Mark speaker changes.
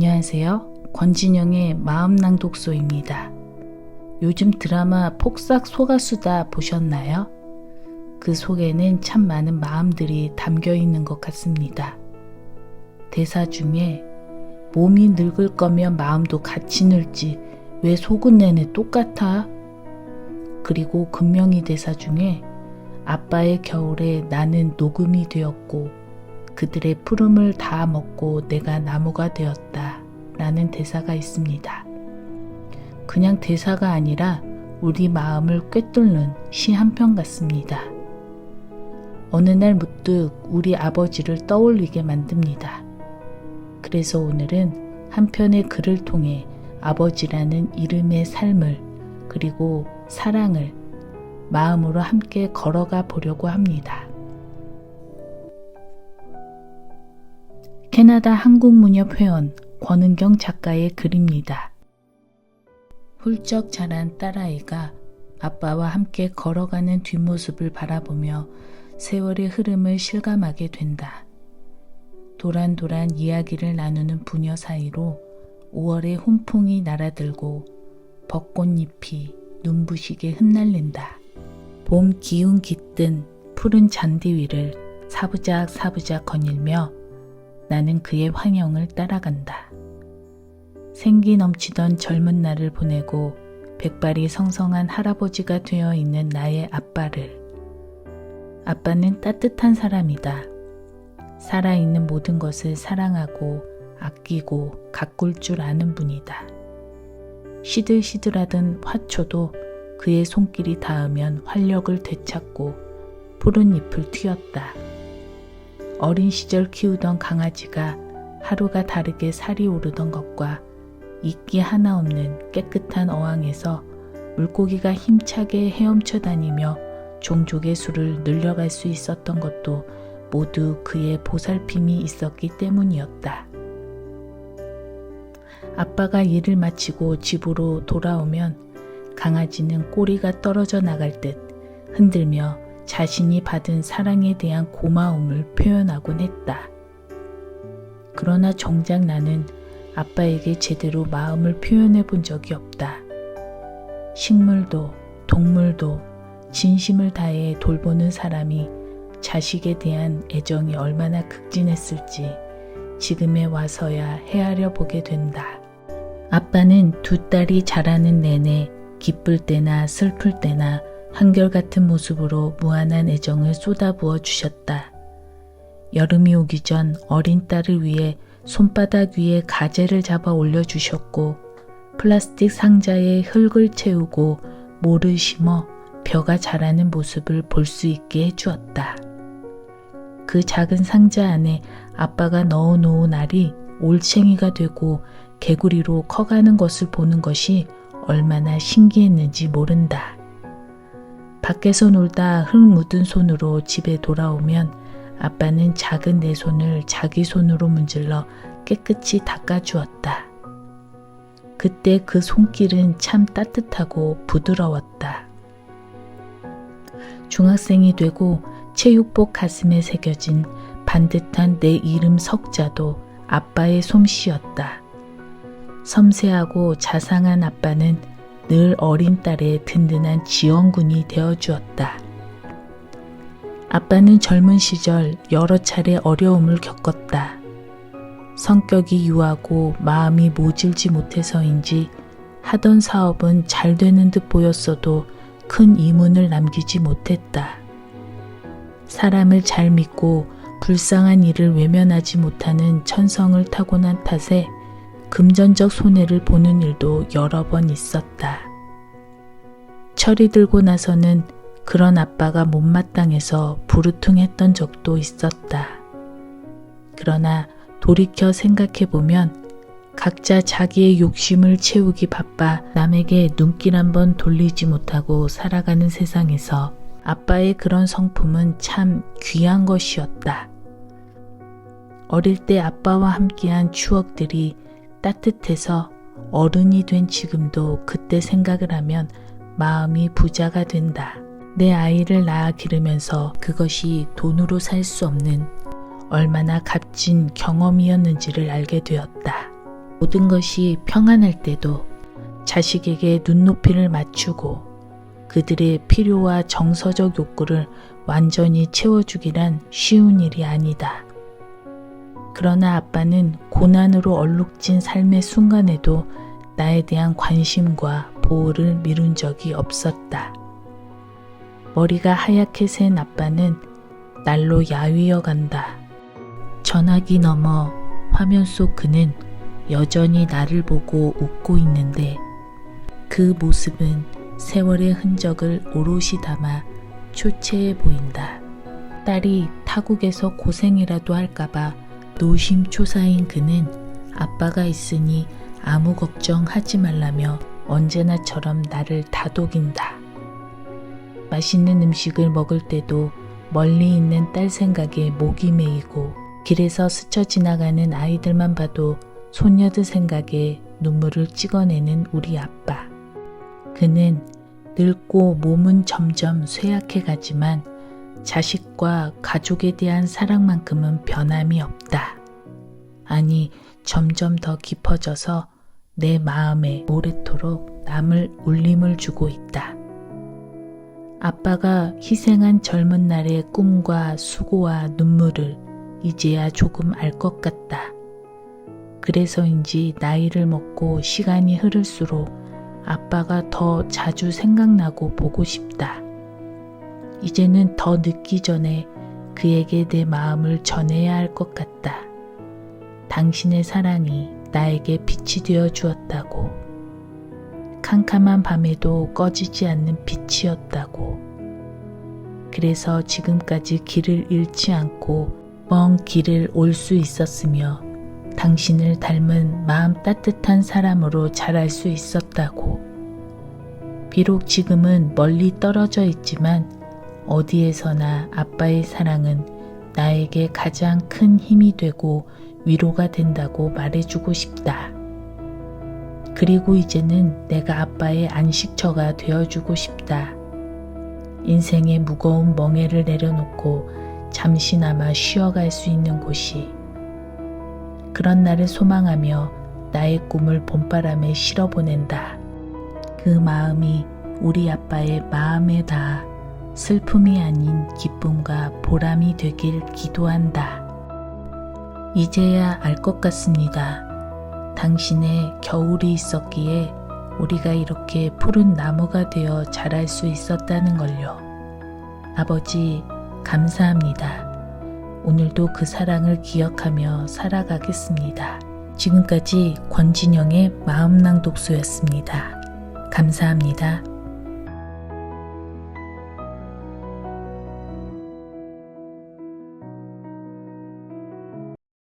Speaker 1: 안녕하세요. 권진영의 마음낭독소입니다. 요즘 드라마 폭삭 소가수다 보셨나요? 그 속에는 참 많은 마음들이 담겨 있는 것 같습니다. 대사 중에 몸이 늙을 거면 마음도 같이 늙지 왜 속은 내내 똑같아? 그리고 금명이 대사 중에 아빠의 겨울에 나는 녹음이 되었고 그들의 푸름을 다 먹고 내가 나무가 되었다 라는 대사가 있습니다. 그냥 대사가 아니라 우리 마음을 꿰뚫는 시 한 편 같습니다. 어느 날 문득 우리 아버지를 떠올리게 만듭니다. 그래서 오늘은 한 편의 글을 통해 아버지라는 이름의 삶을 그리고 사랑을 마음으로 함께 걸어가 보려고 합니다. 캐나다 한국문협 회원 권은경 작가의 글입니다. 훌쩍 자란 딸아이가 아빠와 함께 걸어가는 뒷모습을 바라보며 세월의 흐름을 실감하게 된다. 도란도란 이야기를 나누는 부녀 사이로 5월의 훈풍이 날아들고 벚꽃잎이 눈부시게 흩날린다. 봄 기운 깃든 푸른 잔디 위를 사부작 거닐며 나는 그의 환영을 따라간다. 생기 넘치던 젊은 날을 보내고 백발이 성성한 할아버지가 되어 있는 나의 아빠를. 아빠는 따뜻한 사람이다. 살아있는 모든 것을 사랑하고 아끼고 가꿀 줄 아는 분이다. 시들시들하던 화초도 그의 손길이 닿으면 활력을 되찾고 푸른 잎을 틔웠다. 어린 시절 키우던 강아지가 하루가 다르게 살이 오르던 것과 이끼 하나 없는 깨끗한 어항에서 물고기가 힘차게 헤엄쳐 다니며 종족의 수를 늘려갈 수 있었던 것도 모두 그의 보살핌이 있었기 때문이었다. 아빠가 일을 마치고 집으로 돌아오면 강아지는 꼬리가 떨어져 나갈 듯 흔들며 자신이 받은 사랑에 대한 고마움을 표현하곤 했다. 그러나 정작 나는 아빠에게 제대로 마음을 표현해 본 적이 없다. 식물도 동물도 진심을 다해 돌보는 사람이 자식에 대한 애정이 얼마나 극진했을지 지금에 와서야 헤아려 보게 된다. 아빠는 두 딸이 자라는 내내 기쁠 때나 슬플 때나 한결같은 모습으로 무한한 애정을 쏟아부어 주셨다. 여름이 오기 전 어린 딸을 위해 손바닥 위에 가재를 잡아 올려주셨고 플라스틱 상자에 흙을 채우고 모를 심어 벼가 자라는 모습을 볼 수 있게 해주었다. 그 작은 상자 안에 아빠가 넣어놓은 알이 올챙이가 되고 개구리로 커가는 것을 보는 것이 얼마나 신기했는지 모른다. 밖에서 놀다 흙 묻은 손으로 집에 돌아오면 아빠는 작은 내 손을 자기 손으로 문질러 깨끗이 닦아주었다. 그때 그 손길은 참 따뜻하고 부드러웠다. 중학생이 되고 체육복 가슴에 새겨진 반듯한 내 이름 석자도 아빠의 솜씨였다. 섬세하고 자상한 아빠는 늘 어린 딸의 든든한 지원군이 되어주었다. 아빠는 젊은 시절 여러 차례 어려움을 겪었다. 성격이 유하고 마음이 모질지 못해서인지 하던 사업은 잘 되는 듯 보였어도 큰 이문을 남기지 못했다. 사람을 잘 믿고 불쌍한 일을 외면하지 못하는 천성을 타고난 탓에 금전적 손해를 보는 일도 여러 번 있었다. 철이 들고 나서는 그런 아빠가 못마땅해서 부르퉁했던 적도 있었다. 그러나 돌이켜 생각해보면 각자 자기의 욕심을 채우기 바빠 남에게 눈길 한번 돌리지 못하고 살아가는 세상에서 아빠의 그런 성품은 참 귀한 것이었다. 어릴 때 아빠와 함께한 추억들이 따뜻해서 어른이 된 지금도 그때 생각을 하면 마음이 부자가 된다. 내 아이를 낳아 기르면서 그것이 돈으로 살 수 없는 얼마나 값진 경험이었는지를 알게 되었다. 모든 것이 평안할 때도 자식에게 눈높이를 맞추고 그들의 필요와 정서적 욕구를 완전히 채워주기란 쉬운 일이 아니다. 그러나 아빠는 고난으로 얼룩진 삶의 순간에도 나에 대한 관심과 보호를 미룬 적이 없었다. 머리가 하얗게 센 아빠는 날로 야위어 간다. 전화기 너머 화면 속 그는 여전히 나를 보고 웃고 있는데 그 모습은 세월의 흔적을 오롯이 담아 초췌해 보인다. 딸이 타국에서 고생이라도 할까봐 노심초사인 그는 아빠가 있으니 아무 걱정하지 말라며 언제나처럼 나를 다독인다. 맛있는 음식을 먹을 때도 멀리 있는 딸 생각에 목이 메이고 길에서 스쳐 지나가는 아이들만 봐도 손녀들 생각에 눈물을 찍어내는 우리 아빠. 그는 늙고 몸은 점점 쇠약해 가지만 자식과 가족에 대한 사랑만큼은 변함이 없다. 아니, 점점 더 깊어져서 내 마음에 오래도록 남을 울림을 주고 있다. 아빠가 희생한 젊은 날의 꿈과 수고와 눈물을 이제야 조금 알 것 같다. 그래서인지 나이를 먹고 시간이 흐를수록 아빠가 더 자주 생각나고 보고 싶다. 이제는 더 늦기 전에 그에게 내 마음을 전해야 할 것 같다. 당신의 사랑이 나에게 빛이 되어 주었다고. 캄캄한 밤에도 꺼지지 않는 빛이었다고. 그래서 지금까지 길을 잃지 않고 먼 길을 올 수 있었으며 당신을 닮은 마음 따뜻한 사람으로 자랄 수 있었다고. 비록 지금은 멀리 떨어져 있지만 어디에서나 아빠의 사랑은 나에게 가장 큰 힘이 되고 위로가 된다고 말해주고 싶다. 그리고 이제는 내가 아빠의 안식처가 되어주고 싶다. 인생의 무거운 멍에를 내려놓고 잠시나마 쉬어갈 수 있는 곳이. 그런 날을 소망하며 나의 꿈을 봄바람에 실어보낸다. 그 마음이 우리 아빠의 마음에 닿아 슬픔이 아닌 기쁨과 보람이 되길 기도한다. 이제야 알 것 같습니다. 당신의 겨울이 있었기에 우리가 이렇게 푸른 나무가 되어 자랄 수 있었다는 걸요. 아버지, 감사합니다. 오늘도 그 사랑을 기억하며 살아가겠습니다. 지금까지 권진영의 마음낭독소였습니다. 감사합니다.